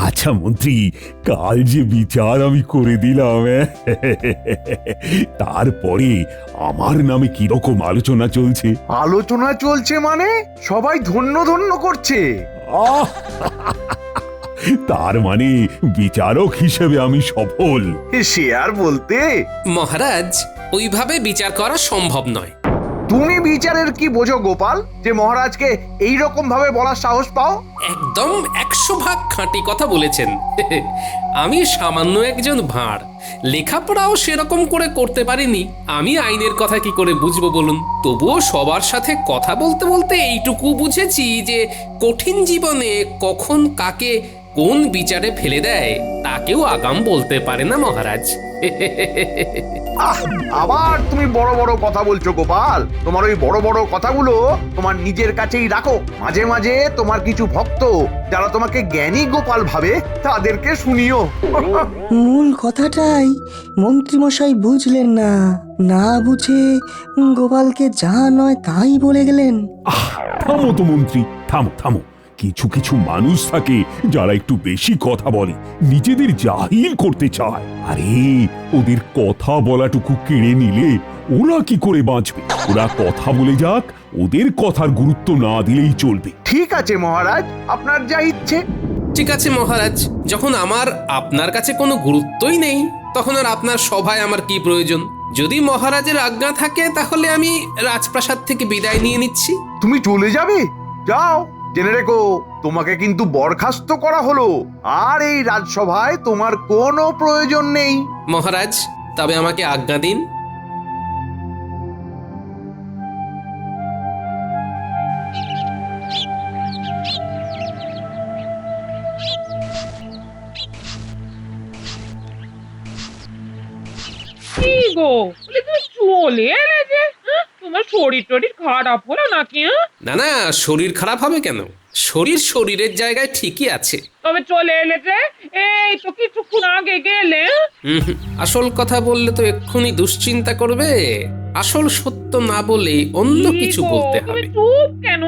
আচ্ছা মন্ত্রী, কাল যে বিচার আমি করে দিলাম, তারপরে আমার নামে কিরকম আলোচনা চলছে? আলোচনা চলছে মানে সবাই ধন্য ধন্য করছে। আহ! তার মানে বিচারক হিসেবে আমি সফল। সে আর বলতে, মহারাজ, ওইভাবে বিচার করা সম্ভব নয়। তুমি বিচারের কি বোঝো গোপাল, যে মহারাজকে এই রকম ভাবে বলার সাহস পাও? একদম 100 ভাগ খাঁটি কথা বলেছেন। আমি সামান্য একজন ভাঁড়, লেখাপড়াও সেরকম করে করতে পারিনি। আমি আইনের কথা কি করে বুঝবো বলুন? তবুও সবার সাথে কথা বলতে বলতে এইটুকু বুঝেছি যে কঠিন জীবনে কখন কাকে কোন বিচারে ফেলে দেয় তা কেউ আগাম বলতে পারে না মহারাজ। আবার তুমি বড় বড় কথা বলছো গোপাল। তোমার ওই বড় বড় কথাগুলো তোমার নিজের কাছেই রাখো। মাঝে মাঝে তোমার কিছু ভক্ত যারা তোমাকে জ্ঞানী গোপাল ভাবে, তাদেরকে শুনিও। মূল কথাটাই মন্ত্রীমশাই বুঝলেন না, না বুঝে গোপালকে যা নয় তাই বলে গেলেন। থামো তো মন্ত্রী, থামো থামো। কিছু কিছু মানুষ থাকে যারা একটু বেশি কথা বলে, নিজেদের জাহির করতে চায়। আরে ওদের কথা বলাটুকু কেড়ে নিলে ওরা কি করে বাঁচবে? ওরা কথা বলে যাক, ওদের কথার গুরুত্ব না দিলেই চলবে। ঠিক আছে মহারাজ, আপনার যা ইচ্ছে। ঠিক আছে মহারাজ, যখন আমার আপনার কাছে কোনো গুরুত্বই নেই, তখন আর আপনার সভায় আমার কি প্রয়োজন? যদি মহারাজের আজ্ঞা থাকে তাহলে আমি রাজপ্রাসাদ থেকে বিদায় নিয়ে নিচ্ছি। তুমি চলে যাবে? যাও, জেনে রেখো তোমাকে কিন্তু বরখাস্ত করা হলো, আর এই রাজসভায় তোমার কোনো প্রয়োজন নেই। মহারাজ, তবে আমাকে আজ্ঞা দিন। কি গো, বলি তুমি চলে এলে যে? তোমার শরীর টরীর খারাপ হলো নাকি? না না, শরীর খারাপ হবে কেন? শরীরের জায়গায় ঠিকই আছে। তবে চলে এলে যে? এই তো কিছুক্ষণ আগে গেলে। আসল কথা বললে তো এক্ষুনি দুশ্চিন্তা করবে। আসল সত্য না বলে অন্য কিছু বলতে তুমি হবে। চুপ কেন?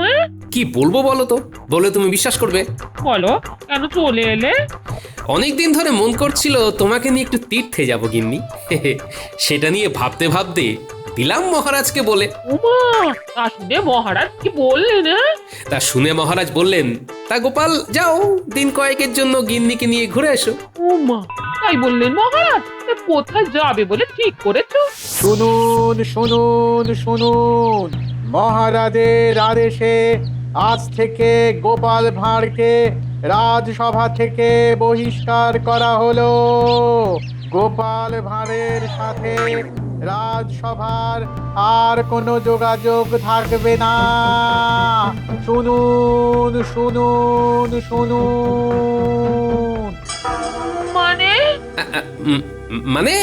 কি বলবো বলো তো? বলে তুমি বিশ্বাস করবে? বলো, কেন চলে এলে? অনেকদিন ধরে মন করছিল তোমাকে নিয়ে একটু তীর্থে যাব গিন্নি। সেটা নিয়ে ভাবতে ভাবতে দিলাম মহারাজকে বলে। উমা, তা শুনে মহারাজ কি বললেন? তা শুনে মহারাজ বললেন, তা গোপাল যাও, দিন কয়েকের জন্য গিন্নিকে নিয়ে ঘুরে এসো। উমা, তাই বললেন মহারাজ? তা কোথায় যাবে বলে ঠিক করেছো? শুনুন শুনুন শুনুন, মহারাজের আদেশে আজ থেকে গোপাল ভাঁড়কে রাজসভা থেকে বহিষ্কার করা হলো। গোপাল ভাঁড়ের সাথে রাজসভার আর কোনো যোগাযোগ থাকবে না। শুনুন শুনুন শুনুন। মানে? মানে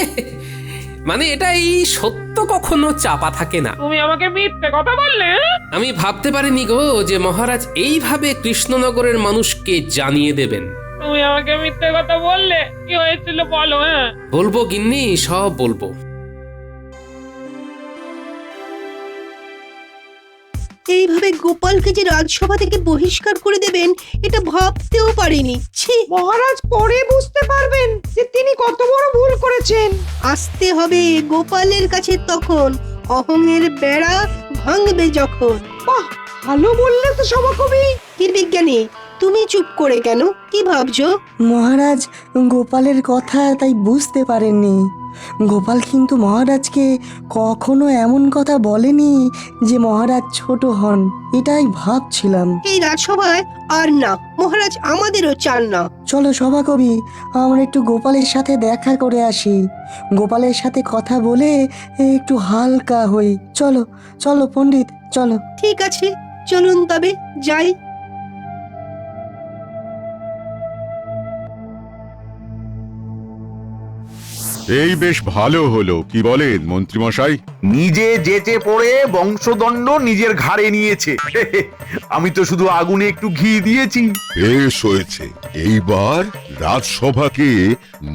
মানে এটাই সত্য, কখনো চাপা থাকে না। তুমি আমাকে মিথ্যে কথা বললে? আমি ভাবতে পারিনি গো যে মহারাজ এইভাবে কৃষ্ণনগরের মানুষকে জানিয়ে দেবেন। তুমি আমাকে মিথ্যে কথা বললে। কি হয়েছিল বলো? বলবো গিন্নি, সব বলবো। এইভাবে গোপালকে যে রাজসভা থেকে বহিষ্কার করে দেবেন এটা ভাবতেও পারিনি। ছি, মহারাজ পরে বুঝতে পারবেন যে তিনি কত বড় ভুল করেছেন। আসতে হবে গোপালের কাছে তখন, অহংয়ের বেড়া ভাঙবে যখন। বাহ, ভালো বললে তো সভাকবি। কি বিজ্ঞানী, তুমি চুপ করে কেন? কি ভাবছো? মহারাজ গোপালের কথা তাই বুঝতে পারেননি। গোপাল কিন্তু মহারাজকে কখনো এমন কথা বলেনি যে মহারাজ ছোট হন, এটাই ভাবছিলাম। এই রাজসভায় আর না, মহারাজ আমাদেরও চান না। চলো সভাকবি, আমরা একটু গোপালের সাথে দেখা করে আসি। গোপালের সাথে কথা বলে একটু হালকা হই। চলো চলো পণ্ডিত, চলো। ঠিক আছে, চলুন তবে যাই। এই বেশ ভালো হলো, কি বলেন মন্ত্রীমশাই? নিজে যেচে পড়ে বংশদণ্ড নিজের ঘাড়ে নিয়েছে। আমি তো শুধু আগুনে একটু ঘি দিয়েছি। বেশ হয়েছে, এইবার রাজসভাকে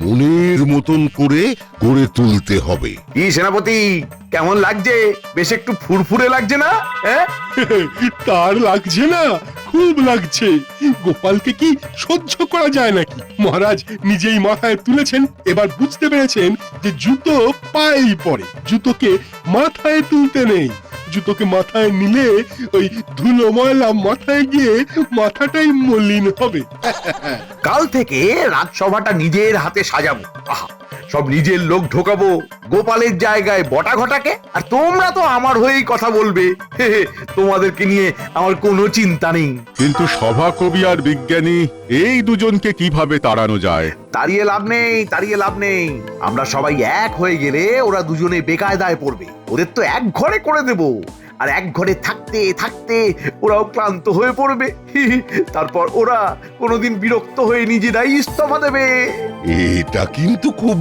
মনের মতন করে গড়ে তুলতে হবে। কি সেনাপতি, কেমন লাগছে? বেশ একটু ফুরফুরে লাগছে না? হ্যাঁ, তার লাগছে না, খুব লাগছে। গোপালকে কি সহ্য করা যায় নাকি? মহারাজ নিজেই মাথায় তুলেছেন, এবার বুঝতে পেরেছেন যে জুতো পায়েই পড়ে, জুতোকে মাথায় তুলতে নেই। জুতোকে মাথায় নিলে ওই ধুলো ময়লা মাথায় গিয়ে মাথাটাই মলিন হবে। কাল থেকে রাজসভাটা নিজের হাতে সাজাবো। আহা, সব নিজের লোক ঢোকাবো, গোপালের জায়গায় বটা ঘটাকে। আর তোমরা তো আমার হয়েই কথা বলবে। হে হে, তোমাদেরকে নিয়ে আমার কোনো চিন্তা নেই। কিন্তু সভাকবি আর বিজ্ঞানী এই দুজনকে কিভাবে তাড়ানো যায়? তাড়িয়ে লাভ নেই, তাড়িয়ে লাভ নেই। আমরা সবাই এক হয়ে গেলে ওরা দুজনে বেকায়দায় পড়বে। ওদের তো এক ঘরে করে দেব, আর এক ঘরে থাকতে থাকতে ওরাও ক্লান্ত হয়ে পড়বে। তারপর ওরা কোনোদিন বিরক্ত হয়ে নিজেরাই ইস্তফা দেবে। এটা কিন্তু খুব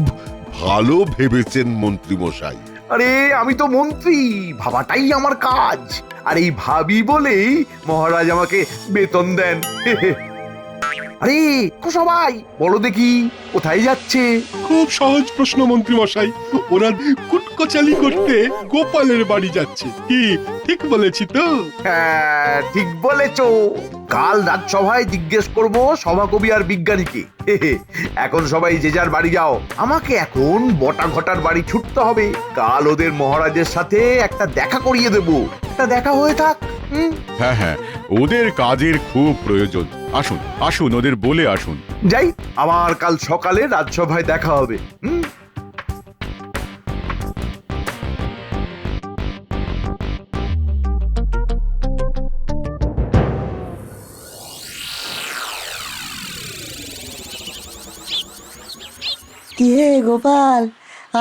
ভালো ভেবেছেন মন্ত্রী মশাই। আরে আমি তো মন্ত্রী, ভাবাটাই আমার কাজ। আর এই ভাবি বলেই মহারাজ আমাকে বেতন দেন। আরে সবাই বলো দেখি কোথায় যাচ্ছে? খুব সহজ প্রশ্ন মন্ত্রী মশাই, ওরা কুটকচালি করতে গোপালের বাড়ি যাচ্ছে। কি ঠিক বলেছি তো? হ্যাঁ, ঠিক বলেছো। কাল রাজসভায় জিজ্ঞেস করব সভাকবি আর বিজ্ঞানীকে। এখন সবাই যে যার বাড়ি যাও। আমাকে এখন বটা ঘটার বাড়ি ছুটতে হবে। কাল ওদের মহারাজের সাথে একটা দেখা করিয়ে দেব। একটা দেখা হয়ে থাক। হ্যাঁ হ্যাঁ, ওদের কাজের খুব প্রয়োজন। আসুন আসুন, ওদের বলে আসুন। যাই, আবার কাল সকালে রাজসভায় দেখা হবে। কি হে গোপাল,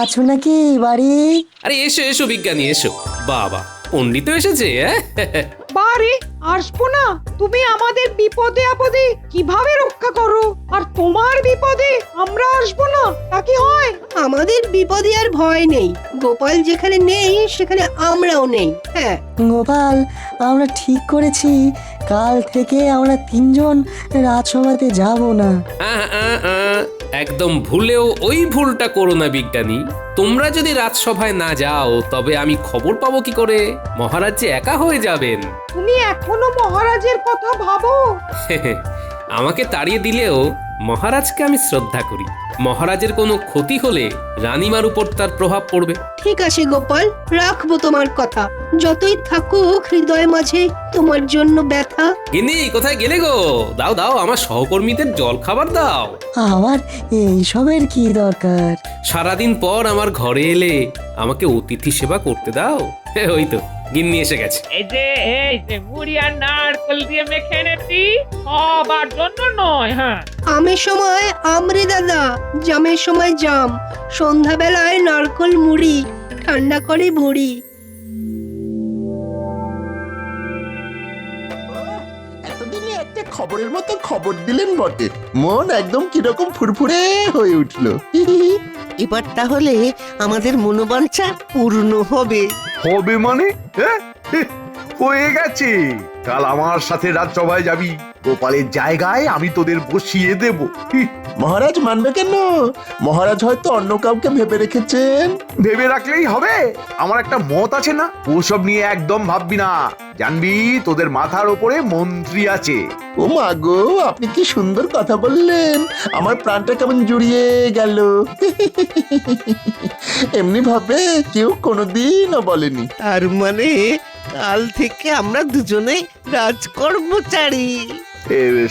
আছো নাকি বাড়ি? আরে এসো এসো বিজ্ঞানী, এসো। বাবা, পণ্ডিত এসেছে। বারে আসবো না? তুমি আমাদের বিপদে আপদে কিভাবে রক্ষা করো, আর তোমার বিপদে আমরা আসবো না, তা কি হয়? আমাদের বিপদে আর ভয় নেই। গোপাল যেখানে নেই সেখানে আমরাও নেই। হ্যাঁ, গোপাল, আমরা ঠিক করেছি কাল থেকে আমরা তিনজন রাজসভাতে যাব না। একদম ভুলেও ওই ভুলটা করো না বিজ্ঞানী। তোমরা যদি রাজসভায় না যাও তবে আমি খবর পাবো কি করে? মহারাজ যে একা হয়ে যাবেন। তুমি এখনো মহারাজের কথা ভাবো? আমাকে তাড়িয়ে দিলেও মহারাজকে আমি শ্রদ্ধা করি। মহারাজের কোনো ক্ষতি হলে রানীমার উপর তার প্রভাব পড়বে। ঠিক আছে গোপাল, রাখবো তোমার কথা। যতই থাকুক হৃদয় মাঝে তোমার জন্য ব্যথা। গিন্নি, কোথায় গেলে গো? দাও দাও, আমার সহকর্মীদের জল খাবার দাও। আমার এইসবের কি দরকার? সারাদিন পর আমার ঘরে এলে আমাকে অতিথি সেবা করতে দাও। ওই তো গিন্নি এসে গেছে। এই যে মুড়ি আর নারকেল দিয়ে মেখে এনেছি, সবার জন্য নয়। হ্যাঁ, আমের সময় আমরে দাদা, জামের সময় জাম, সন্ধ্যাবেলায় নারকল মুড়ি, ঠান্ডা করে ভুড়ি। এতদিনে একটা খবরের মতো খবর দিলেন বটে, মন একদম কিরকম ফুরফুরে হয়ে উঠলো। এবার তাহলে আমাদের মনোবাঞ্ছা পূর্ণ হবে। হবে মানে? হ্যাঁ, হয়ে গেছে। কাল আমার সাথে রাজসভায় যাবি। গোপালের জায়গায় আমি তোদের বসিয়ে দেব। মহারাজ মানবে কেন? মহারাজ হয়তো অন্য কাউকে ভেবে রেখেছেন। ভেবে রাখলেই হবে? আমার একটা মত আছে না, ওসব নিয়ে একদম ভাববি না। জানবি তোদের মাথার ওপরে মন্ত্রী আছে। ও মা গো, আপনি কি সুন্দর কথা বললেন, আমার প্রাণটা কেমন জুড়িয়ে গেল। এমনি ভাবে কেউ কোনোদিনও বলেনি। তার মানে কাল থেকে আমরা দুজনে রাজকর্মচারী।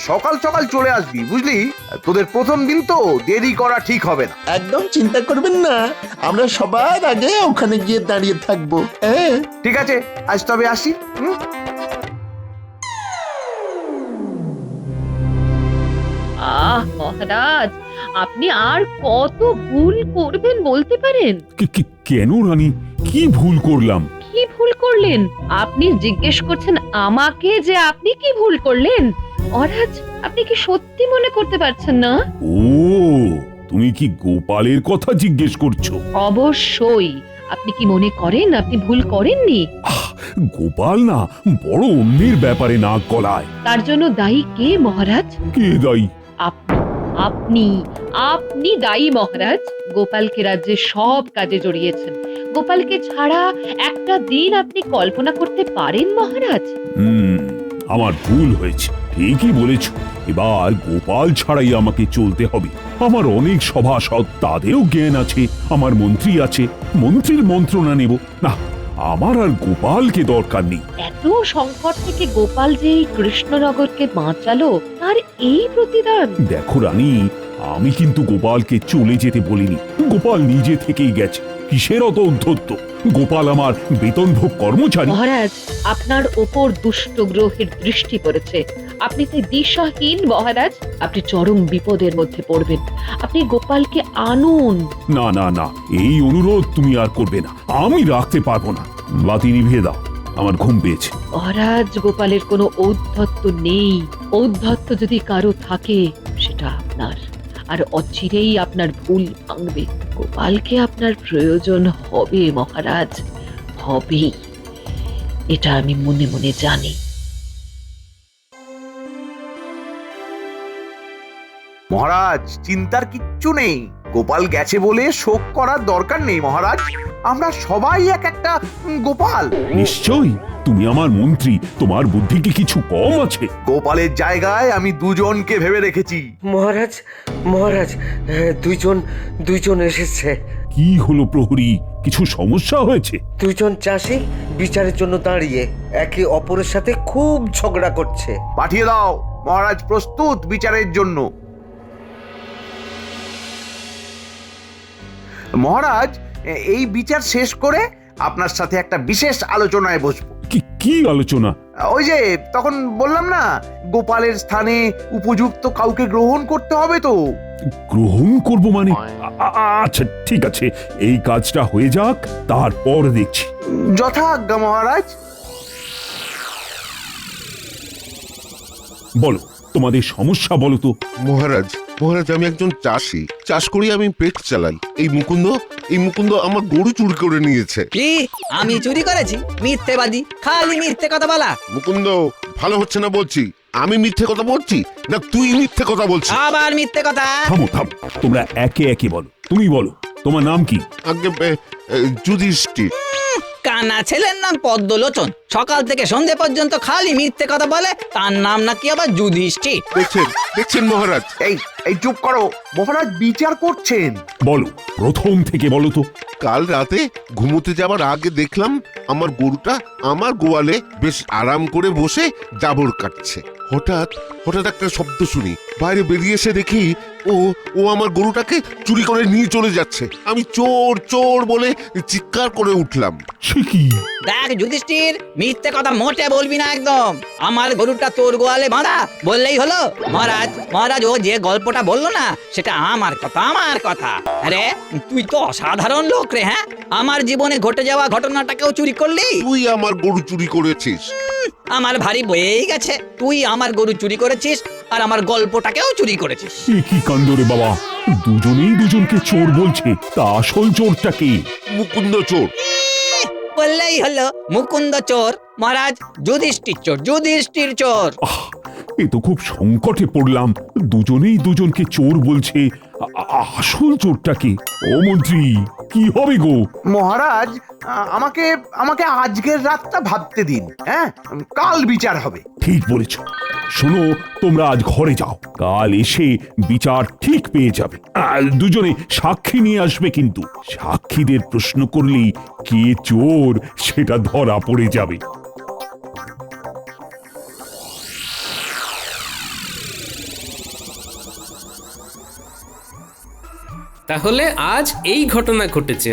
সকাল সকাল চলে আসবি, বুঝলি? তোদের প্রথম দিন তো, দেরি করা ঠিক হবে না। একদম চিন্তা করবেন না, আমরা সবার আগে ওখানে গিয়ে দাঁড়িয়ে থাকবো। হ্যাঁ, ঠিক আছে, আজ তবে আসি। মহারাজ, আপনি আর কত ভুল করবেন বলতে পারেন? কেন রানী, কি ভুল করলাম? কি ভুল করলেন? আপনি জিজ্ঞেস করছেন আমাকে যে আপনি কি ভুল করলেন? মহারাজ, আপনি কি সত্যি মনে করতে পারছেন না? ও, তুমি কি গোপালের কথা জিজ্ঞেস করছো? অবশ্যই। আপনি কি মনে করেন আপনি ভুল করেননি? গোপাল না বড় অন্যের ব্যাপারে নাক গলায়। তার জন্য দায়ী কে মহারাজ? কে দায়ী? আপনি আপনি দায়ী মহারাজ। গোপালকে রাজ্যের সব কাজে জড়িয়েছেন, গোপালকে ছাড়া একটা দিন আপনি কল্পনা করতে পারেন মহারাজ? আমার ভুল হয়েছে, ঠিকই বলেছ। এবার গোপাল ছাড়াই আমাকে চলতে হবে। আমার অনেক সভাসদ, তাদেরও জ্ঞান আছে, আমার মন্ত্রী আছে, মন্ত্রীর মন্ত্রণা নেব না। আমার আর গোপালকে দরকার নেই। এত সংকট থেকে গোপাল যে এই কৃষ্ণনগরকে বাঁচালো, তার এই প্রতিদান। দেখো রানী, আমি কিন্তু গোপালকে চলে যেতে বলিনি। গোপাল নিজে থেকেই গেছে। কিসের অত উদ্ধত্ত? গোপাল আমার বেতনভোগ কর্মচারী। মহারাজ, আপনার ওপর দুষ্ট গ্রহের দৃষ্টি পড়েছে। আপনি তাই দিশাহীন মহারাজ। আপনি চরম বিপদের মধ্যে পড়বেন। আপনি গোপালকে আনুন। না না না, এই অনুরোধ তুমি আর করবে না। আমি রাখতে পারবো না। বাতি নিভিয়ে দাও, আমার ঘুম পেয়েছে। মহারাজ, গোপালের কোনো ঔদ্ধত্য নেই। ঔদ্ধত্য যদি কারো থাকে, সেটা আপনার। আর অচিরেই আপনার ভুল ভাঙবে। গোপালকে আপনার প্রয়োজন হবে মহারাজ, হবেই। এটা আমি মনে মনে জানি। মহারাজ, চিন্তার কিচ্ছু নেই। গোপাল গেছে বলে শোক করার দরকার নেই মহারাজ। আমরা সবাই এক একটা গোপাল। নিশ্চয়ই, তুমি আমার মন্ত্রী, তোমার বুদ্ধি কি কিছু কম আছে? গোপালের জায়গায় আমি দুজনকে ভেবে রেখেছি। মহারাজ, মহারাজ, দুইজন এসেছে। কি হলো প্রহরী, কিছু সমস্যা হয়েছে? দুইজন চাষি বিচারের জন্য দাঁড়িয়ে একে অপরের সাথে খুব ঝগড়া করছে। পাঠিয়ে দাও, মহারাজ প্রস্তুত বিচারের জন্য। মহারাজ, এই বিচার শেষ করে আপনার সাথে একটা বিশেষ আলোচনায় বসবো। কি আলোচনা? ওই যে তখন বললাম না, গোপালের স্থানে উপযুক্ত কাউকে গ্রহণ করতে হবে তো। গ্রহণ করব মানে? আচ্ছা ঠিক আছে, এই কাজটা হয়ে যাক, তারপর দেখছি। যথাজ্ঞা মহারাজ। বলো, তোমাদের সমস্যা বলো তো। মহারাজ, আমি একজন চাষি, চাষ করি, আমি পেট চালাই। এই মুকুন্দ আমার গরু চুরি করে নিয়েছে। কি আমি চুরি করেছি? মিথ্যেবাদী, খালি মিথ্যে কথা বলা। মুকুন্দ, ভালো হচ্ছে না বলছি। আমি মিথ্যে কথা বলছি না তুই মিথ্যে কথা বলছিস? আবার মিথ্যে কথা? থামো, তোমরা একে একে বলো। তুমি বলো, তোমার নাম কি? আগে যুধিষ্ঠির। কানা ছেলের নাম পদ্মলোচন। সকাল থেকে সন্ধে পর্যন্ত খালি মিথ্যে কথা বলে, তার নাম নাকি আবার যুধিষ্ঠির। দেখছেন মহারাজ? এই চুপ করো মহারাজ, বিচার করছেন। বলো, প্রথম থেকে বলো তো। কাল রাতে ঘুমোতে যাবার আগে দেখলাম আমার গরুটা আমার গোয়ালে বেশ আরাম করে বসে জাবর কাটছে। হঠাৎ একটা শব্দ শুনি, বাইরে বেরিয়ে এসে দেখি ও আমার গরুটাকে চুরি করে নিয়ে চলে যাচ্ছে। আমি চোর বলে চিৎকার করে উঠলাম। দেখ যুধিষ্ঠির, মিথ্যে কথা মোটে বলবি না একদম। আমার গরুটা তোর গোয়ালে বাঁধা বললেই হলো। মহারাজ, ও যে গল্পটা বললো না, সেটা আমার কথা। আরে তুই তো অসাধারণ লোক রে। হ্যাঁ, আমার জীবনে ঘটে যাওয়া ঘটনাটাকেও চুরি করলি। তুই আমার গরু চুরি করেছিস। আমার ভারী বয়েই গেছে। তুই আমার গরু চুরি করেছিস আর আমার গল্পটাকেও চুরি করেছিস। কি কাণ্ড রে বাবা, দুজনেই দুজনকে চোর বলছে। তা আসল চোরটা কি? মুকুন্দ চোর। বললেই হলো মুকুন্দ চোর। মহারাজ, যুধিষ্ঠির চোর। এ তো খুব সংকটে পড়লাম। দুজনেই দুজনকে চোর বলছে। আসল চোরটা কি? ও মন্ত্রী, কি হবে গো? মহারাজ, আমাকে আজকের রাতটা ভাবতে দিন। হ্যাঁ, কাল বিচার হবে। ঠিক বলেছ। শোনো, তোমরা আজ ঘরে যাও, কাল এসে বিচার ঠিক পেয়ে যাবে। দুজনে সাক্ষী নিয়ে আসবে, কিন্তু সাক্ষীদের প্রশ্ন করলেই কে চোর সেটা ধরা পড়ে যাবে। তাহলে আজ এই ঘটনা ঘটেছে।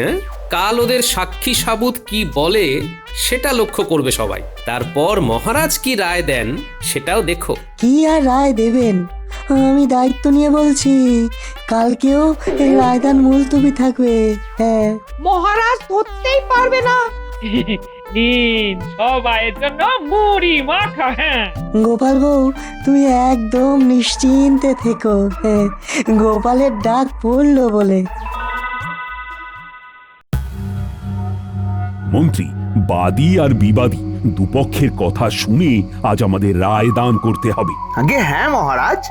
কাল ওদের সাক্ষী সাবুত কি বলে সেটা লক্ষ্য করবে সবাই। তারপর মহারাজ কি রায় দেন সেটাও দেখো। কি আর রায় দেবেন, আমি দায়িত্ব নিয়ে বলছি, কালকেও এই রায়দান মুলতবি থাকবে। হ্যাঁ, মহারাজ ধরতেই পারবে না। সবাইয়ের জন্য মুড়ি মাখা। হ্যাঁ গোপাল বউ, তুমি একদম নিশ্চিন্তে থেকো। হ্যাঁ, গোপালের ডাক পড়লো বলে। মন্ত্রী, বাদী আর বিবাদী দুপক্ষের কথা শুনে আজ আমাদের রায় দান করতে হবে। আগে হ্যাঁ মহারাজ।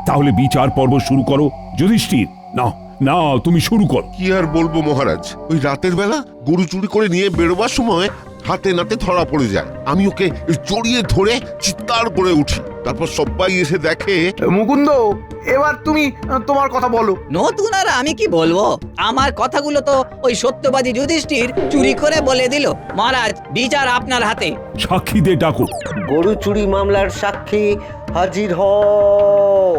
তাহলে বিচার পর্ব শুরু করো। যুধিষ্ঠির, নাও না তুমি শুরু কর। কি আর বলবো মহারাজ, ওই রাতের বেলা গরু চুরি করে নিয়ে বেরোবার সময় হাতে নাতে ধরা পড়ে যায়। আমি ওকে জড়িয়ে ধরে চিৎকার করে উঠি, তারপর সবাই এসে দেখে। মুকুন্দ, এবার তুমি তোমার কথা বলো। নতুন আর আমি কি বলবো, আমার কথাগুলো তো ওই সত্যবাদী যুধিষ্ঠির চুরি করে বলে দিল। মহারাজ, বিচার আপনার হাতে। সাক্ষীদের ডাকো। গরু চুরি মামলার সাক্ষী হাজির হও।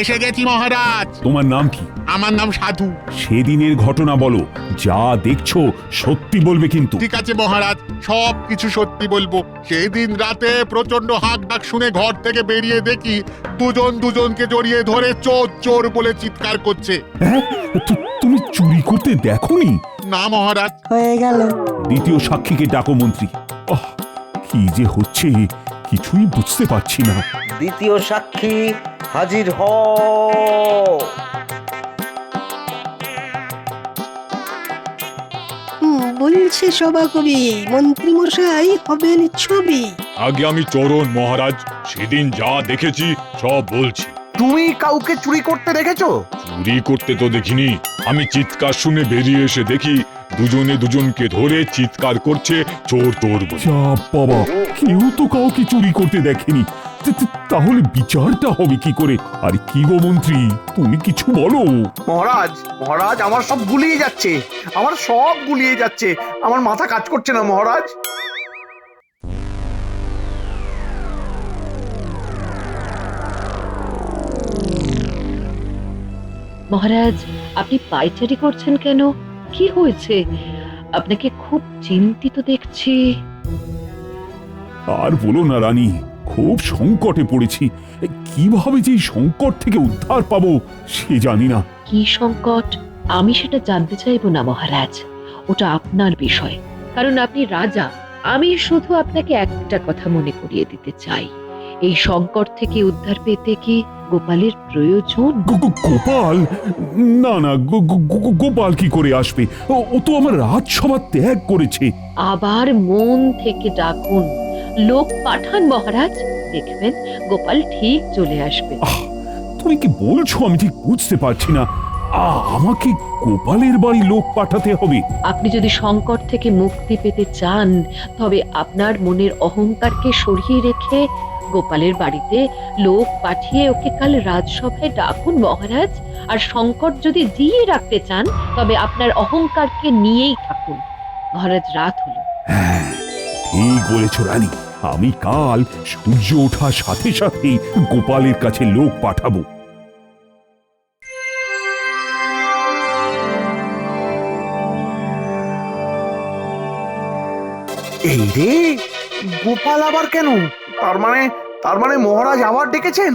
এসে গেছি মহারাজ। তোমার নাম কি? আমার নাম সাধু। সেদিনের ঘটনা বলো, যা দেখছো সত্যি বলবে কিন্তু। ঠিক আছে মহারাজ, সব কিছু সত্যি বলবো। সেদিন রাতে প্রচন্ড হাঁক ডাক শুনে ঘর থেকে বেরিয়ে দেখি দুজন দুজনকে জড়িয়ে ধরে চোর চোর বলে চিৎকার করছে। হ্যাঁ, তুমি চুরি করতে দেখোনি? না মহারাজ। হয়ে গেল। দ্বিতীয় সাক্ষীকে ডাকো মন্ত্রী। কি যে হচ্ছে কিছুই বুঝতে পারছি না। দ্বিতীয় সাক্ষী হাজির হও। বলছে সভাকবি, মন্ত্রী মশাই হবেন ছবি। আগে আমি চরণ মহারাজ, সেদিন যা দেখেছি সব বলছি। তুমি কাউকে চুরি করতে দেখেছো? চুরি করতে তো দেখিনি, আমি চিৎকার শুনে বেরিয়ে এসে দেখি দুজনে দুজনকে ধরে চিৎকার করছে চোর চোর বলে। যা বাবা, কেউ তো কাউকে চুরি করতে দেখেনি, তাহলে বিচারটা হবে কি করে? আর কি গো মন্ত্রী, তুমি কিছু বলো। মহারাজ, মহারাজ, আমার সব গুলিয়ে যাচ্ছে, আমার সব গুলিয়ে যাচ্ছে, আমার মাথা কাজ করছে না মহারাজ। মহারাজ, আপনি পায়চারি করছেন কেন? কি হয়েছে? আপনাকে খুব চিন্তিত দেখছি। আর বলো না রানী, খুব সংকটে পড়েছি। কিভাবে যে এই সংকট থেকে উদ্ধার পাবো সে জানি না। কি সংকট? আমি সেটা জানতে চাইবো না মহারাজ, ওটা আপনার বিষয়, কারণ আপনি রাজা। আমি শুধু আপনাকে একটা কথা মনে করিয়ে দিতে চাই, এই সংকট থেকে উদ্ধার পেতে কি গোপালের প্রয়োজন? গোপাল? না না, গোপাল কি করে আসবে? ও তো আমার রাজসভা ত্যাগ করেছে। আবার মন থেকে ডাকুন, লোক পাঠান মহারাজ, দেখবেন গোপাল ঠিক চলে আসবে। তুমি কি বলছো আমি ঠিক বুঝতে পারছি না। আমাকে গোপালের বাড়ি লোক পাঠাতে হবে? আপনি যদি সংকট থেকে মুক্তি পেতে চান, তবে আপনার মনের অহংকারকে সরিয়ে রেখে গোপালের বাড়িতে লোক পাঠিয়ে ওকে কাল রাজসভায় ডাকুন মহারাজ। আর সংকট যদি জিয়ে রাখতে চান, তবে আপনার অহংকারকে নিয়েই থাকুন। মহারাজ, রাত হলো। হ্যাঁ, ঠিক বলেছ রানী, আমি কাল সূর্য ওঠার সাথে সাথেই গোপালের কাছে লোক পাঠাবো। এই রে, গোপাল আবার কেন? তার মানে মহারাজ আবার ডেকেছেন?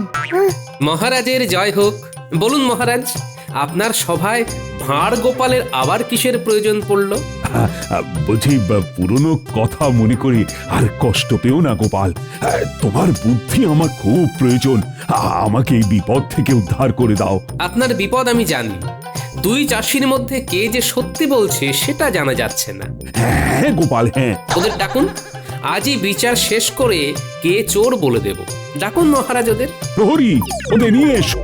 মহারাজের জয় হোক। বলুন মহারাজ, আপনার সভায় ভাঁড় গোপালের আবার কিসের প্রয়োজন পড়ল? বলছি, পুরনো কথা মনে করে আর কষ্ট পেও না গোপাল। তোমার বুদ্ধি আমার খুব প্রয়োজন। আমাকে এই বিপদ থেকে উদ্ধার করে দাও। আপনার বিপদ আমি জানি, দুই চাষির মধ্যে কে যে সত্যি বলছে সেটা জানা যাচ্ছে না। হ্যাঁ গোপাল, হ্যাঁ। ওদের ডাকুন, আজই বিচার শেষ করে কে চোর বলে দেব। ডাকুন মহারাজ ওদের। প্রহরী, ওদের নিয়ে এসো।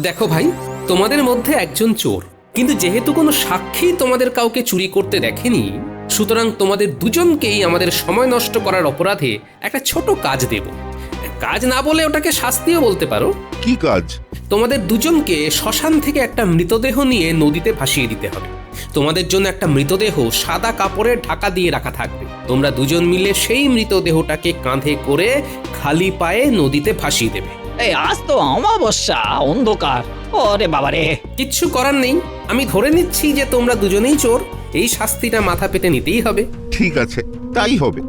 দেখো ভাই, তোমাদের মধ্যে একজন চোর, কিন্তু যেহেতু কোনো সাক্ষী তোমাদের কাউকে চুরি করতে দেখেনি, সুতরাং তোমাদের দুজনকেই আমাদের সময় নষ্ট করার অপরাধে একটা ছোট কাজ দেব। কাজ না বলে ওটাকে শাস্তিও বলতে পারো। কি কাজ? তোমাদের দুজনকে শ্মশান থেকে একটা মৃতদেহ নিয়ে নদীতে ভাসিয়ে দিতে হবে। তোমাদের জন্য একটা মৃতদেহ সাদা কাপড়ের ঢাকা দিয়ে রাখা থাকবে। তোমরা দুজন মিলে সেই মৃতদেহটাকে কাঁধে করে খালি পায়ে নদীতে ভাসিয়ে দেবে। এই আজ তো অমাবস্যা, অন্ধকার। ওরে বাবারে, কিচ্ছু করার নেই, আমি ধরে নিচ্ছি যে তোমরা দুজনেই চোর। এই শাস্তিটা মাথা পেতে নিতেই হবে। ঠিক আছে, তাই হবে।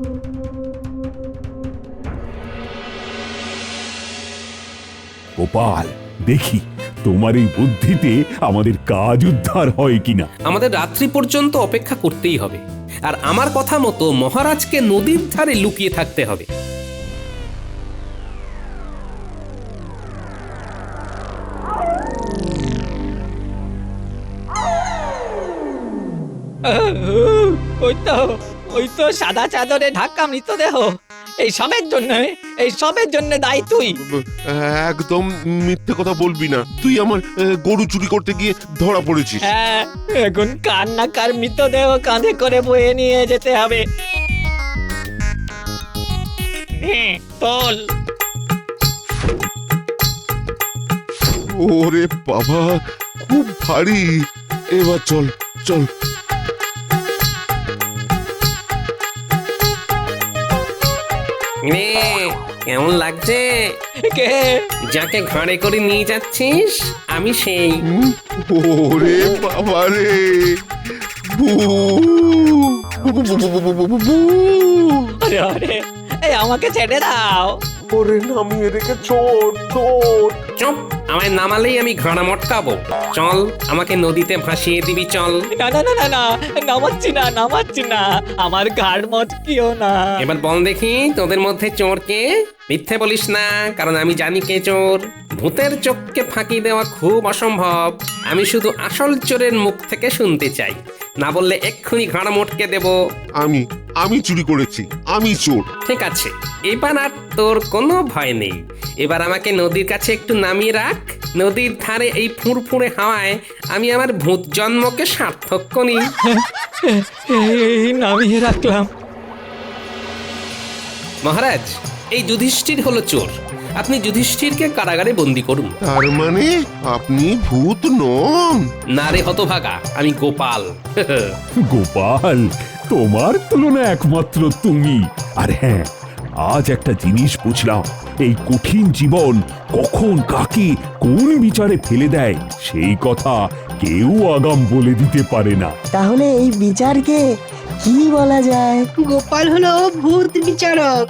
গোপাল, দেখি তোমার এই বুদ্ধিতে আমাদের কাজ উদ্ধার হয় কিনা। আমাদের রাত্রি পর্যন্ত অপেক্ষা করতেই হবে, আর আমার কথা মতো মহারাজকে নদীর ধারে লুকিয়ে থাকতে হবে। ওই তো সাদা চাদরে ঢাকা মৃতদেহ। এই সবের জন্য দায়ী তুই। একদম মিথ্যে কথা বলবি না, তুই আমার গরু চুরি করতে গিয়ে ধরা পড়েছিস। হ্যাঁ, এখন কার না কার মৃতদেহ কাঁধে করে বয়ে নিয়ে যেতে হবে। তোল। ওরে বাবা, খুব ভারী। এবার চল চল। রে কেমন লাগছে? কে? যাকে ঘাড়ে করে নিয়ে যাচ্ছিস আমি সেই। ওরে বাবা রে, আরে আরে, এই আমাকে ছেড়ে দাও। ওরে নামিয়ে রেখে চোট চোট। চুপ, আমায় নামালেই আমি ঘাড়া মটকাবো। চল, আমাকে নদীতে ভাসিয়ে দিবি চল। না না না না না, নামাচ্ছি না, আমার ঘাড় মটকিও না। এবার বল দেখি তোদের মধ্যে চোর কে? মিথ্যে বলিস না, কারণ আমি জানি কে চোর। ভূতের চোখকে ফাঁকি দেওয়া খুব অসম্ভব। আমি শুধু আসল চোরের মুখ থেকে শুনতে চাই, না বললে এক্ষুনি ঘাড়া মটকে দেব। আমি চুরি করেছি, আমি চোর। ঠিক আছে, এবার আর তোর কোনো ভয় নেই। এবার আমাকে নদীর কাছে একটু নামিয়ে রাখ। নদীর ধারে এই ফুরফুরে হাওয়ায় আমি আমার ভূত জন্মকে সার্থক করি। এই নামিয়ে রাখলাম। মহারাজ, এই যুধিষ্ঠির হলো চোর। আপনি যুধিষ্ঠিরকে কারাগারে বন্দি করুন। তার মানে আপনি ভূত নন? না রে হতভাগা, আমি গোপাল। গোপাল, তোমার তুলনা একমাত্র তুমি। আর হ্যাঁ, আজ একটা জিনিস বুঝলাম, এই কঠিন জীবন কখন কাকে কোন বিচারে ফেলে দেয় সেই কথা কেউ আগাম বলে দিতে পারে না। তাহলে এই বিচারকে কি বলা যায়? গোপাল হলো ভূত বিচারক।